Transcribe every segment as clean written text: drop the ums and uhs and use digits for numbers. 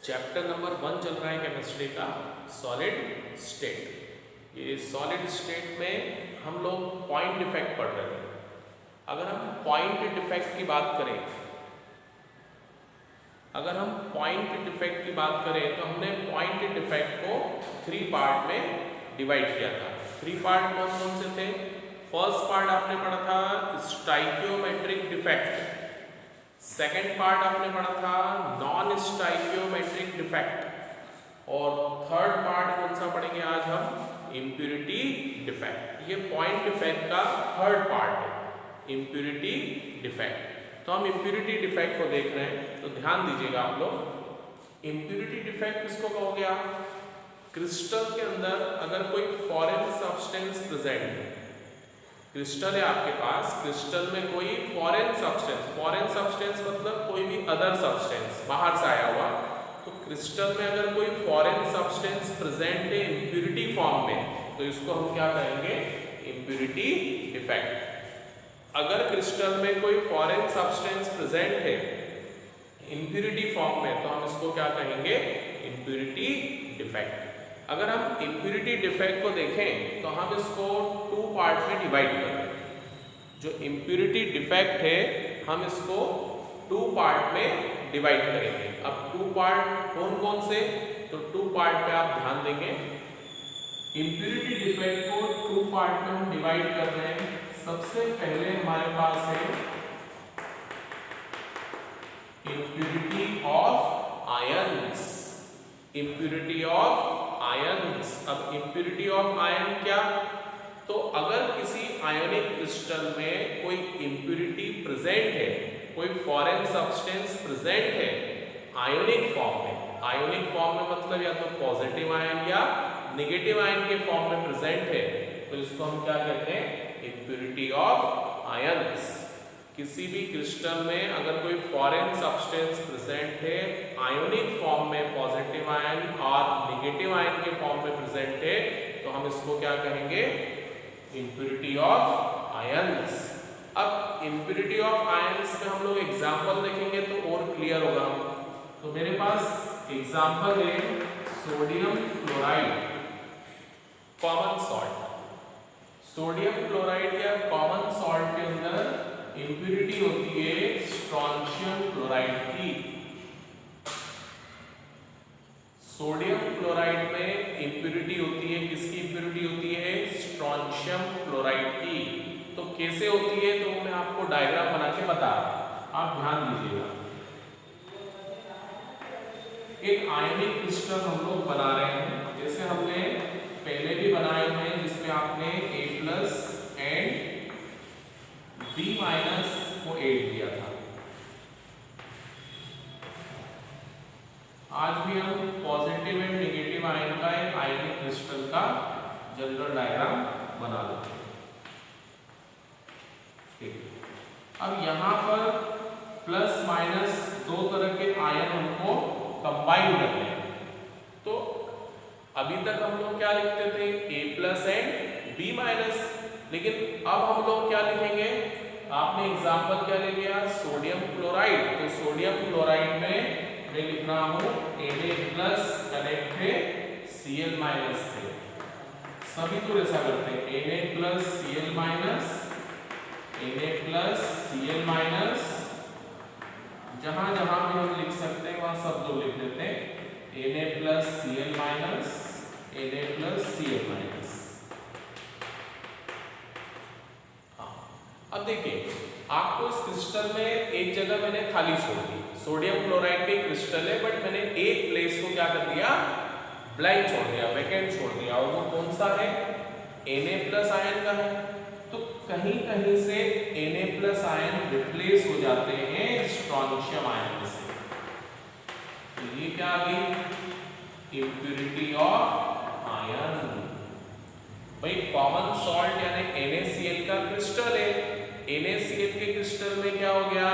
Chapter number 1 चल रहा है केमिस्ट्री का सॉलिड स्टेट। ये सॉलिड स्टेट में हम लोग पॉइंट डिफेक्ट पढ़ रहे थे। अगर हम पॉइंट डिफेक्ट की बात करें तो हमने पॉइंट डिफेक्ट को 3 पार्ट में डिवाइड किया था। 3 पार्ट कौन कौन से थे? फर्स्ट पार्ट आपने पढ़ा था स्टाइकियोमेट्रिक डिफेक्ट, सेकेंड पार्ट आपने पढ़ा था नॉन स्टाइकियोमेट्रिक डिफेक्ट और थर्ड पार्ट कौन सा पढ़ेंगे आज हम? Impurity defect. ये पॉइंट डिफेक्ट का थर्ड पार्ट है, इम्प्यूरिटी डिफेक्ट। तो हम इम्प्यूरिटी डिफेक्ट को देख रहे हैं, तो ध्यान दीजिएगा आप लोग। इम्प्यूरिटी डिफेक्ट किसको कहोगे आप? क्रिस्टल के अंदर अगर कोई फॉरेन सब्सटेंस प्रेजेंट है, क्रिस्टल है आपके पास, क्रिस्टल में कोई फॉरेन सब्सटेंस मतलब कोई भी अदर सब्सटेंस बाहर से आया हुआ, तो क्रिस्टल में अगर कोई फॉरेन सब्सटेंस प्रेजेंट है इम्प्यूरिटी फॉर्म में, तो इसको हम क्या कहेंगे? Impurity defect. अगर क्रिस्टल में कोई फॉरेन सब्सटेंस प्रेजेंट है इम्प्यूरिटी फॉर्म में, तो हम इसको क्या कहेंगे? Impurity defect. अगर हम इम्प्यूरिटी डिफेक्ट को देखें तो हम इसको 2 पार्ट में डिवाइड कर रहे हैं। जो इम्प्यूरिटी डिफेक्ट है हम इसको 2 पार्ट में डिवाइड करेंगे। अब 2 पार्ट कौन कौन से? तो 2 पार्ट पे आप ध्यान देंगे। इम्प्यूरिटी डिफेक्ट को 2 पार्ट में हम डिवाइड कर रहे हैं। सबसे पहले हमारे पास है impurity of ions. Impurity of ions. अब इम्प्यूरिटी ऑफ आयन क्या? तो अगर किसी आयोनिक क्रिस्टल में कोई इम्प्यूरिटी प्रेजेंट है, कोई फॉरेन सब्सटेंस प्रेजेंट है आयोनिक फॉर्म में मतलब या तो पॉजिटिव आयन या नेगेटिव आयन के फॉर्म में प्रेजेंट है, तो इसको हम क्या कहते हैं? Impurity of ions. किसी भी क्रिस्टल में अगर कोई फॉरेन सब्सटेंस प्रेजेंट है आयोनिक फॉर्म में, पॉजिटिव आयन और नेगेटिव आयन के फॉर्म में प्रेजेंट है, तो हम इसको क्या कहेंगे? Impurity of ions. अब इम्प्यूरिटी ऑफ आयंस में हम लोग एग्जाम्पल देखेंगे तो और क्लियर होगा। तो मेरे पास एग्जाम्पल है sodium chloride, common salt. Sodium chloride या कॉमन सॉल्ट के अंदर इम्प्यूरिटी होती है स्ट्रोंशियम क्लोराइड की। सोडियम क्लोराइड में इम्प्यूरिटी होती है, किसकी इम्प्यूरिटी होती है? स्ट्रोंशियम क्लोराइड की। तो कैसे होती है तो मैं आपको डायग्राम बना के बता रहा हूं, आप ध्यान दीजिएगा। एक आयनिक क्रिस्टल हम लोग बना रहे हैं, जैसे हमने पहले भी बनाए हुए हैं, जिसमें आपने A+ एंड B- को ऐड किया था। आज भी हम पॉजिटिव एंड नेगेटिव आयन का एक आयनिक क्रिस्टल का जनरल डायग्राम बना लेते हैं। ठीक है, अब यहाँ पर प्लस माइनस 2 तरह के आयन हमको कंबाइन करने हैं। तो अभी तक हम लोग क्या लिखते थे? A+ एंड B-, लेकिन अब हम लोग क्या लिखेंगे? आपने एग्जाम्पल क्या ले लिया? Sodium chloride. तो सोडियम क्लोराइड में मैं लिख रहा हूं Na+ कनेक्ट है Cl- से। सभी तो ऐसा करते हैं, Na+ Cl-, जहां जहां भी हम लिख सकते हैं वहां सब दो लिख देते हैं, Na+ Cl-, अब देखिए, आपको इस क्रिस्टल में एक जगह मैंने खाली छोड़ दी। सोडियम क्लोराइड के क्रिस्टल है, बट मैंने एक प्लेस को क्या कर दिया? ब्लैंक छोड़ दिया, वैकेंट छोड़ दिया, और वो कौन सा है? Na+ आयन का है। तो कहीं कहीं से Na+ आयन रिप्लेस हो जाते हैं स्ट्रोंशियम आयन से। तो ये क्या आ गई? Impurity of ion. भाई कॉमन सॉल्ट यानी NaCl का क्रिस्टल है, NaCl के क्रिस्टल में क्या हो गया?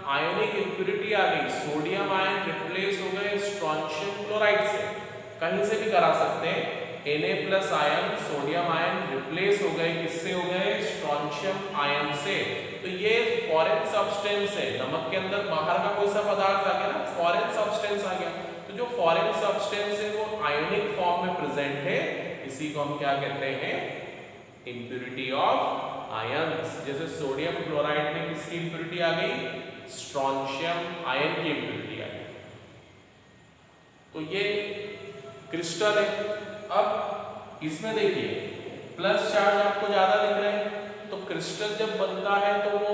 आयनिक इम्प्यूरिटी आ गई, सोडियम आयन रिप्लेस हो गए स्ट्रोंशियम क्लोराइड से। कहीं से भी करा सकते हैं, Na+ ion, sodium ion replace हो गए, किससे हो गए? स्ट्रोंशियम आयन से। तो ये फॉरेन सब्सटेंस है, नमक के अंदर बाहर का कोई सा पदार्थ आ गया ना, फॉरेन सब्सटेंस आ गया, तो तो जो फॉरेन सब्सटेंस है वो आयोनिक फॉर्म में प्रेजेंट है, इसी को हम क्या कहते हैं, इंप्योरिटी ऑफ आयंस। जैसे सोडियम क्लोराइड में किसकी इंप्योरिटी आ गई, स्ट्रोंशियम आयन की इंप्योरिटी आ गई। तो ये क्रिस्टल है। अब इसमें देखिए प्लस चार्ज आपको ज्यादा दिख रहे हैं, तो क्रिस्टल जब बनता है तो वो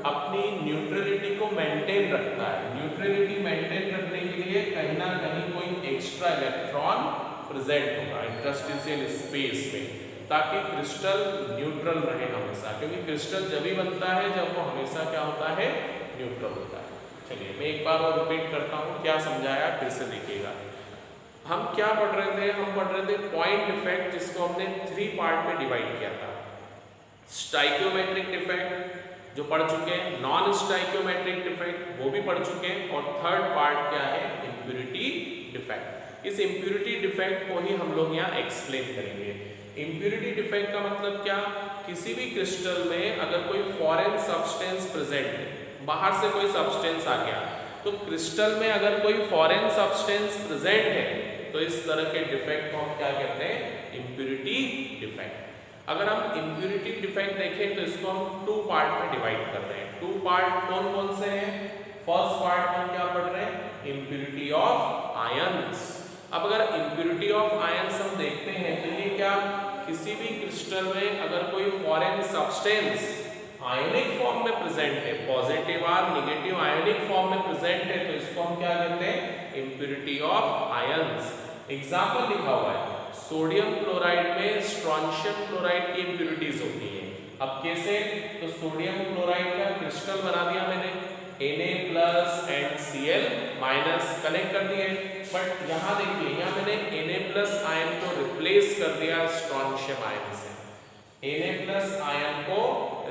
अपनी न्यूट्रलिटी को मेंटेन रखता है। न्यूट्रलिटी मेंटेन रखने के लिए कहीं ना कहीं कोई एक्स्ट्रा इलेक्ट्रॉन प्रेजेंट होगा इंटरस्टिशियल स्पेस में, ताकि क्रिस्टल न्यूट्रल रहे हमेशा, क्योंकि क्रिस्टल जब भी बनता है जब वो हमेशा क्या होता है, न्यूट्रल होता है। चलिए मैं एक बार और रिपीट करता हूँ, क्या समझाया फिर से देखिएगा। हम क्या पढ़ रहे थे, हम पढ़ रहे थे पॉइंट डिफेक्ट, जिसको हमने 3 पार्ट में डिवाइड किया था। स्टाइकियोमेट्रिक डिफेक्ट जो पढ़ चुके हैं, नॉन स्टाइकियोमेट्रिक डिफेक्ट वो भी पढ़ चुके हैं, और थर्ड पार्ट क्या है, इंप्योरिटी डिफेक्ट। इस इंप्योरिटी डिफेक्ट को ही हम लोग यहाँ एक्सप्लेन करेंगे। इंप्योरिटी डिफेक्ट का मतलब क्या, किसी भी क्रिस्टल में अगर कोई फॉरेन सब्सटेंस प्रेजेंट है, बाहर से कोई सब्सटेंस आ गया, तो क्रिस्टल में अगर कोई फॉरेन सब्सटेंस प्रेजेंट है तो इस तरह के डिफेक्ट को हम क्या कहते हैं, इंप्योरिटी डिफेक्ट। अगर हम इंप्योरिटी डिफेक्ट देखें तो इसको हम 2 पार्ट में डिवाइड कर रहे हैं। 2 पार्ट कौन कौन से हैं, फर्स्ट पार्ट में क्या पढ़ रहे हैं, इंप्योरिटी ऑफ आयंस। अब अगर इंप्योरिटी ऑफ आयंस हम देखते हैं तो ये क्या, किसी भी क्रिस्टल में अगर कोई फॉरेन सब्सटेंस आयोनिक फॉर्म में प्रेजेंट है, पॉजिटिव और नेगेटिव आयोनिक फॉर्म में प्रेजेंट है, तो इसको हम क्या कहते हैं, इंप्योरिटी ऑफ आयंस। एग्जाम्पल लिखा हुआ है, सोडियम क्लोराइड में स्ट्रोंशियम क्लोराइड की इंप्योरिटीज होती है। अब कैसे, तो सोडियम क्लोराइड का क्रिस्टल बना दिया मैंने, Na+ एंड Cl- कनेक्ट कर दिए, बट यहाँ देखिए, यहाँ मैंने Na+ आयन को रिप्लेस कर दिया स्ट्रोंशियम आयन से। Na+ आयन को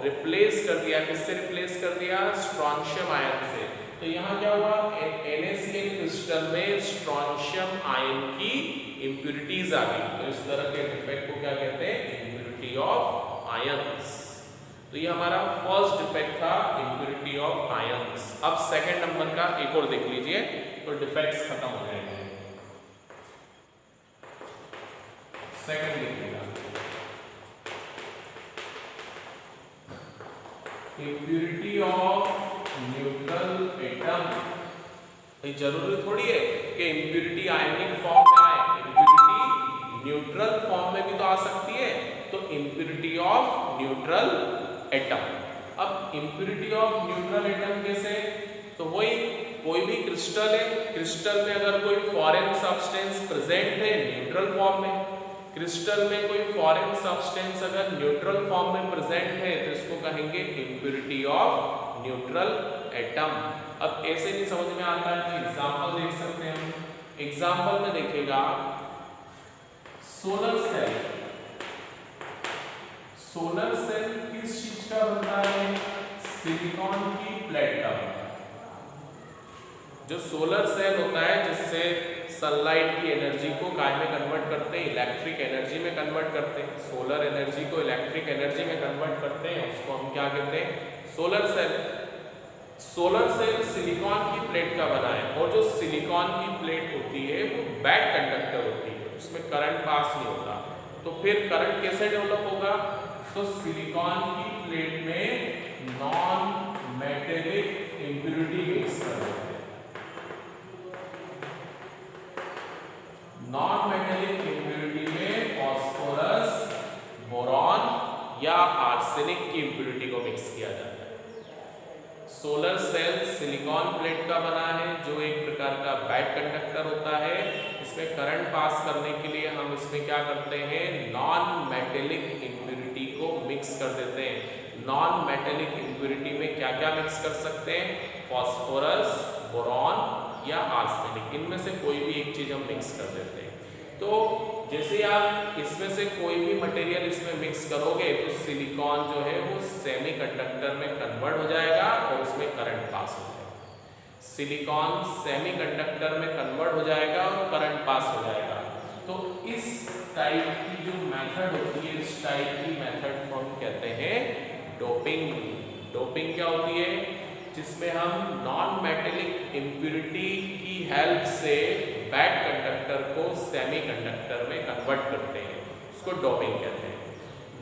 रिप्लेस कर दिया, किससे रिप्लेस कर दिया, स्ट्रोंशियम आयन से। तो यहाँ क्या हुआ, NaCl क्रिस्टल में स्ट्रोंशियम आयन की इंप्योरिटीज आ गई। तो इस तरह के डिफेक्ट को क्या कहते हैं, इंप्योरिटी ऑफ आयंस। तो ये हमारा फर्स्ट डिफेक्ट था, इंप्योरिटी ऑफ आयंस। अब सेकंड नंबर का एक और देख लीजिए, तो डिफेक्ट्स खत्म हो जाएंगे। सेकंड देखिएगा, इंप्योरिटी ऑफ न्यूट्रल एटम। ये जरूरी थोड़ी है कि इंप्योरिटी आयनिक फॉर्म में आए, इंप्योरिटी न्यूट्रल फॉर्म में भी तो आ सकती है। तो इंप्योरिटी ऑफ न्यूट्रल एटम। अब इंप्योरिटी ऑफ न्यूट्रल एटम कैसे, तो वही कोई भी क्रिस्टल है, क्रिस्टल में अगर कोई फॉरेन सब्सटेंस प्रेजेंट है न्यूट्रल फॉर्म में, क्रिस्टल में कोई फॉरेन सब्सटेंस अगर न्यूट्रल फॉर्म में प्रेजेंट है तो इसको कहेंगे इंप्योरिटी ऑफ न्यूट्रल एटम। अब ऐसे नहीं समझ में आता है तो एग्जांपल देख सकते हैं हम। एग्जांपल में देखिएगा, सोलर सेल। सोलर सेल किस चीज का बनता है, सिलिकॉन की प्लेट का। जो सोलर सेल होता है जिससे सनलाइट की एनर्जी को काय में कन्वर्ट करते हैं, इलेक्ट्रिक एनर्जी में कन्वर्ट करते हैं, सोलर एनर्जी को इलेक्ट्रिक एनर्जी में कन्वर्ट करते हैं, उसको हम क्या कहते हैं, solar cell. Solar cell silicon की प्लेट का बना है, और जो सिलिकॉन की प्लेट होती है वो बैड कंडक्टर होती है, उसमें करंट पास नहीं होता। तो फिर करंट कैसे डेवलप होगा, तो सिलिकॉन की प्लेट में नॉन मेटेलिक इंप्योरिटी मिक्स कर देते हैं। नॉन मेटेलिक इंप्योरिटी में फास्फोरस, बोरॉन या आर्सेनिक की इंप्योरिटी को मिक्स किया जाता है। सोलर सेल सिलिकॉन प्लेट का बना है जो एक प्रकार का बैड कंडक्टर होता है। इसमें करंट पास करने के लिए हम इसमें क्या करते हैं, नॉन मेटेलिक इंप्योरिटी को मिक्स कर देते हैं। नॉन मेटेलिक इंप्योरिटी में क्या क्या मिक्स कर सकते हैं, फास्फोरस, बोरॉन या आर्सेनिक, इनमें से कोई भी एक चीज हम मिक्स कर देते हैं। तो जैसे आप इसमें से कोई भी मटेरियल इसमें मिक्स करोगे तो सिलिकॉन जो है वो सेमीकंडक्टर में कन्वर्ट हो जाएगा और उसमें करंट पास हो जाएगा। सिलिकॉन सेमीकंडक्टर में कन्वर्ट हो जाएगा और करंट पास हो जाएगा। तो इस टाइप की जो मेथड होती है, इस टाइप की मेथड को हम कहते हैं डोपिंग। डोपिंग क्या होती है, जिसमें हम नॉन मेटेलिक इम्प्यूरिटी की हेल्प से बैड कंडक्टर को सेमी कंडक्टर में कन्वर्ट करते हैं, उसको डोपिंग कहते हैं।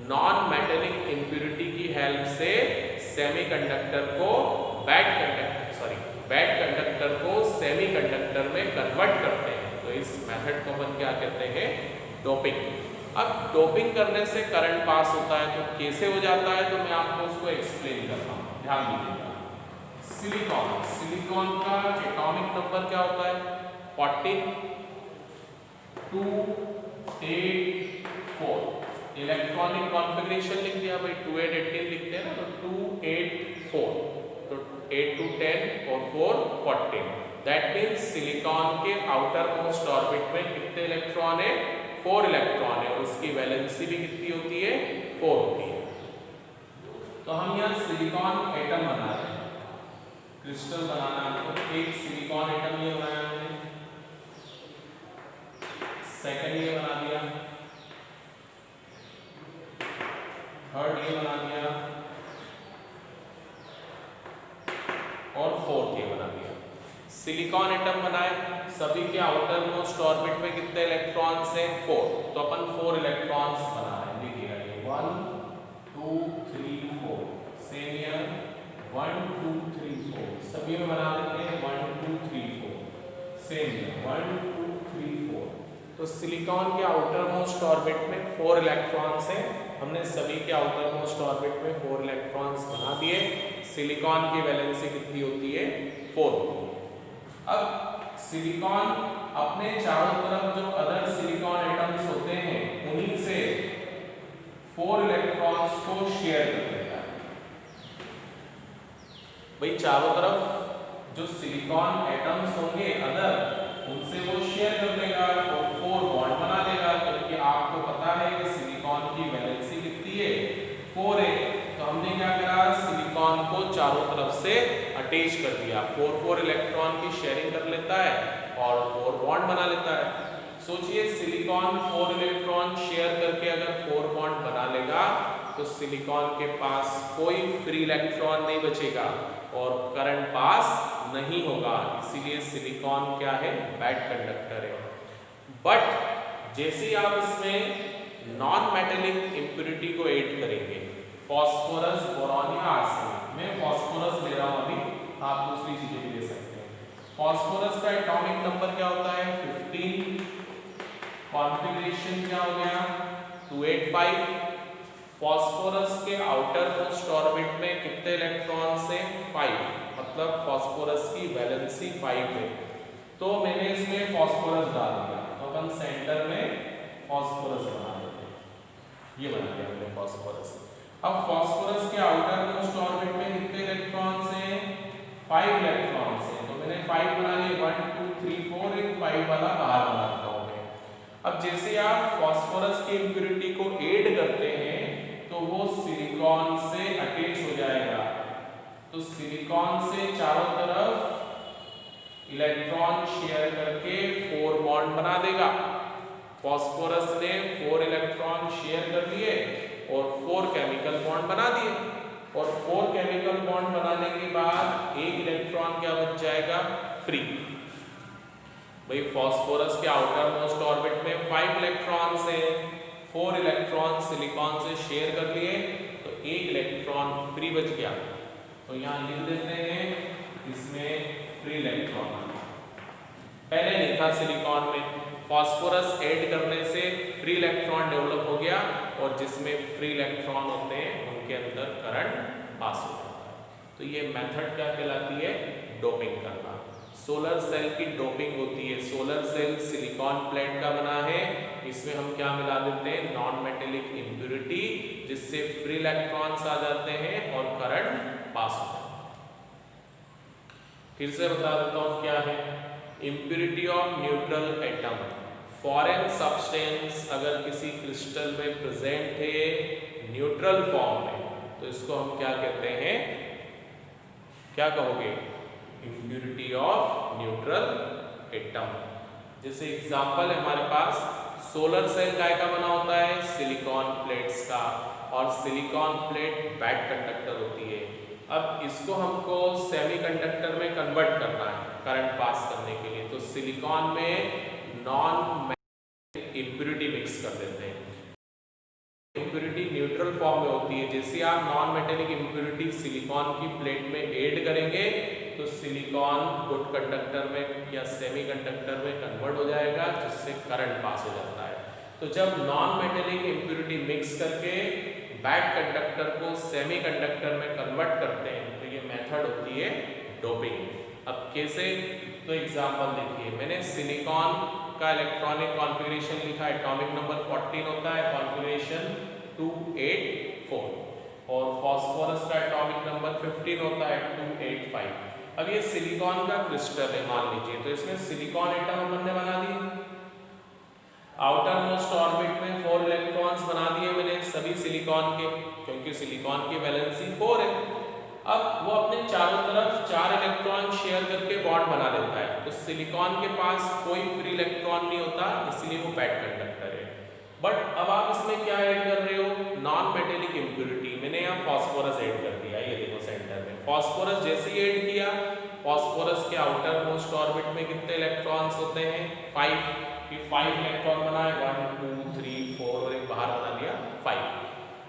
नॉन मेटेलिक इम्प्यूरिटी की हेल्प से सेमी कंडक्टर को बैड कंडक्टर को सेमी कंडक्टर में कन्वर्ट करते हैं। तो इस मेथड को अपन क्या कहते हैं? डोपिंग। अब डोपिंग करने से करंट पास होता है, तो कैसे हो जाता है, तो मैं आपको उसको एक्सप्लेन करता हूँ, ध्यान दीजिएगा। सिलिकॉन का एटॉमिक नंबर क्या होता है? 14 2 8 4। इलेक्ट्रॉनिक कॉन्फ़िगरेशन लिख दिया भाई, 2 8 18 लिखते हैं ना, तो 2 8 4, तो 8 2 10 और 4 14। दैट मीन्स सिलिकॉन के आउटर मोस्ट ऑर्बिट में कितने इलेक्ट्रॉन है? 4 इलेक्ट्रॉन है, और उसकी वैलेंसी भी कितनी होती है? 4 होती है। तो हम यहाँ सिलिकॉन एटम बना रहे हैं, क्रिस्टल बनाना है, तो एक सिलिकॉन एटम ये बनाया हमने, सेकंड ये बना दिया, थर्ड ये बना दिया, और फोर्थ ये बना दिया। सिलिकॉन एटम बनाए, सभी के आउटर मोस्ट ऑर्बिट में कितने इलेक्ट्रॉन्स हैं? 4। तो अपन 4 इलेक्ट्रॉन्स बना रहे हैं, देखिएगा ये 1 2 3 4, सेम ईयर 1 2 3 4, सभी में बना देते हैं 1 2 3 4, सेम ईयर 1 2 3 4। तो सिलिकॉन के आउटर मोस्ट ऑर्बिट में 4 इलेक्ट्रॉन्स हैं, हमने सभी के आउटर मोस्ट ऑर्बिट में 4 इलेक्ट्रॉन्स बना दिए। सिलिकॉन की वैलेंसी कितनी होती है? 4 होती है। अब सिलिकॉन अपने चारों तरफ जो अदर सिलिकॉन एटम्स होते हैं उन्हीं से 4 इलेक्ट्रॉन्स को शेयर कर लेता है। भाई चारों तरफ जो सिलिकॉन एटम्स होंगे अदर, उनसे वो शेयर कर लेगा और 4 बॉन्ड बना लेगा, क्योंकि आपको पता है कि सिलिकॉन की वैलेंसी कितनी है? 4 है। तो हमने क्या करा? सिलिकॉन को चारों तरफ से अटैच कर दिया, 4 इलेक्ट्रॉन की शेयरिंग कर लेता है और 4 बॉन्ड बना लेता है। सोचिए सिलिकॉन 4 इलेक्ट्रॉन शेयर करके अगर 4 बॉन्ड बना लेगा, तो सिलिकॉन के पास कोई फ्री इलेक्ट्रॉन नहीं बचेगा और करंट पास नहीं होगा, इसीलिए सिलिकॉन क्या है? बैड कंडक्टर है। बट जैसे ही आप इसमें नॉन मेटेलिक इम्प्यूरिटी को ऐड करेंगे, फॉस्फोरस, बोरॉन या आर्सेनिक, मैं फॉस्फोरस ले रहा हूं अभी, आप दूसरी चीजें भी ले सकते हैं। फॉस्फोरस का एटॉमिक नंबर क्या होता है? 15। कॉन्फ़िगरेशन क्या हो गया? 285। फॉस्फोरस के आउटर मोस्ट ऑर्बिट में कितने इलेक्ट्रॉन्स हैं? 5, मतलब फॉस्फोरस की वैलेंसी 5 है। तो मैंने इसमें फॉस्फोरस डाल दिया, तो अपन सेंटर में फॉस्फोरस बना देते हैं, ये बना दिया हमने फॉस्फोरस। अब फॉस्फोरस के आउटर मोस्ट ऑर्बिट में कितने इलेक्ट्रॉन्स हैं? 5 इलेक्ट्रॉन्स हैं, तो मैंने 5 बना लिए, 1 2 3 4, एक 5 वाला बाहर बनाता हूँ मैं। अब जैसे आप फॉस्फोरस की इम्प्यूरिटी को ऐड करते हैं, तो वो सिलिकॉन से अटैच हो जाएगा, तो सिलिकॉन से चारों तरफ इलेक्ट्रॉन शेयर करके 4 बॉन्ड बना देगा। फॉस्फोरस ने 4 इलेक्ट्रॉन शेयर कर लिए और 4 केमिकल बॉन्ड बना दिए, और 4 केमिकल बॉन्ड बनाने के बाद एक इलेक्ट्रॉन क्या बच जाएगा? फ्री। भाई फॉस्फोरस के आउटर मोस्ट ऑर्बिट में 5 इलेक्ट्रॉन्स हैं, 4 इलेक्ट्रॉन सिलिकॉन से शेयर कर लिए, तो एक इलेक्ट्रॉन फ्री बच गया। तो यहाँ लिख देते हैं इसमें फ्री इलेक्ट्रॉन। पहले नहीं था सिलिकॉन में, फॉस्फोरस ऐड करने से फ्री इलेक्ट्रॉन डेवलप हो गया, और जिसमें फ्री इलेक्ट्रॉन होते हैं उनके अंदर करंट पास हो जाता है। तो ये मेथड क्या कहलाती है? डोपिंग करना। सोलर सेल की डोपिंग होती है। सोलर सेल सिलिकॉन प्लेट का बना है, इसमें हम क्या मिला देते हैं? नॉन मेटेलिक इम्प्यूरिटी, जिससे फ्री इलेक्ट्रॉन्स आ जाते हैं और करंट पास हो जाता है। फिर से बता देता हूँ क्या है। Impurity of neutral atom, foreign substance अगर किसी क्रिस्टल में प्रेजेंट है न्यूट्रल फॉर्म में, तो इसको हम क्या कहते हैं? क्या कहोगे? Impurity of neutral atom. जैसे एग्जांपल है हमारे पास, सोलर सेल काय का बना होता है? सिलिकॉन प्लेट्स का, और सिलिकॉन प्लेट बैड कंडक्टर होती है। अब इसको हमको सेमीकंडक्टर में कन्वर्ट करना है करंट पास करने के लिए, तो सिलिकॉन में नॉन इम्प्यूरिटी मिक्स कर देते हैं। इम्प्यूरिटी न्यूट्रल फॉर्म में होती है, जैसे आप नॉन मेटेलिक इम्प्यूरिटी सिलिकॉन की प्लेट में ऐड करेंगे तो सिलिकॉन गुड कंडक्टर में या सेमीकंडक्टर में कन्वर्ट हो जाएगा, जिससे करंट पास हो जाता है। तो जब नॉन मेटेलिक इम्प्यूरिटी मिक्स करके बैड कंडक्टर को सेमीकंडक्टर में कन्वर्ट करते हैं तो ये मेथड होती है डोपिंग। अब कैसे, तो एग्जांपल देखिए, मैंने सिलिकॉन का इलेक्ट्रॉनिक कॉन्फ़िगरेशन लिखा, एटॉमिक नंबर 14 होता है, कॉन्फ़िगरेशन 284, और फास्फोरस का एटॉमिक नंबर 15 होता है 285। अब ये सिलिकॉन का क्रिस्टल है मान लीजिए, तो इसमें सिलिकॉन एटम अपन ने बना दिए, आउटर मोस्ट ऑर्बिट में 4 इलेक्ट्रॉन्स बना दिए मैंने सभी सिलिकॉन के, क्योंकि सिलिकॉन की वैलेंसी 4 है। अब वो अपने चारों तरफ 4 इलेक्ट्रॉन शेयर करके बॉन्ड बना लेता है, तो सिलिकॉन के पास कोई फ्री इलेक्ट्रॉन नहीं होता, इसलिए वो बैड कंडक्टर है। बट अब आप इसमें क्या ऐड कर रहे हो, नॉन मेटेलिक इम्प्यूरिटी, मैंने यहाँ फास्फोरस ऐड कर दिया, ये देखो सेंटर में फास्फोरस जैसे ही ऐड किया, फास्फोरस के आउटर मोस्ट ऑर्बिट में कितने इलेक्ट्रॉन्स होते हैं, 5, ये 5 इलेक्ट्रॉन बनाए, 1 2 3 4 और एक बाहर बना दिया 5।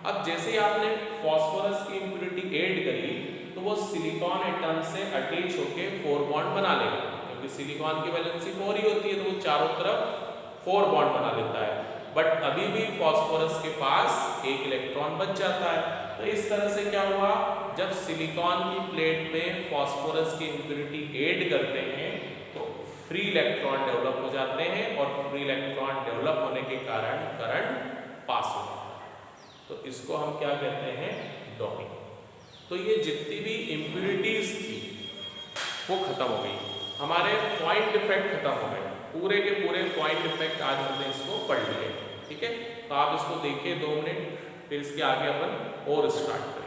अब जैसे ही आपने फास्फोरस की इम्प्यूरिटी ऐड करी तो वो सिलिकॉन एटम से अटैच होके 4 बॉन्ड बना लेगा, क्योंकि सिलिकॉन की वैलेंसी 4 ही होती है, तो वो चारों तरफ 4 बॉन्ड बना लेता है। बट अभी भी फास्फोरस के पास एक इलेक्ट्रॉन बच जाता है। तो इस तरह से क्या हुआ, जब सिलिकॉन की प्लेट में फास्फोरस की इम्प्यूरिटी ऐड करते हैं तो फ्री इलेक्ट्रॉन डेवलप हो जाते हैं, और फ्री इलेक्ट्रॉन डेवलप होने के कारण करंट पास हो जाता है। तो इसको हम क्या कहते हैं, डोपिंग। तो ये जितनी भी इम्प्यूरिटीज थी वो खत्म हो गई, हमारे पॉइंट इफेक्ट खत्म हो गए, पूरे के पूरे पॉइंट इफेक्ट आज हमने इसको पढ़ लिए। ठीक है, तो आप इसको देखिए 2 मिनट, फिर इसके आगे अपन और स्टार्ट करें।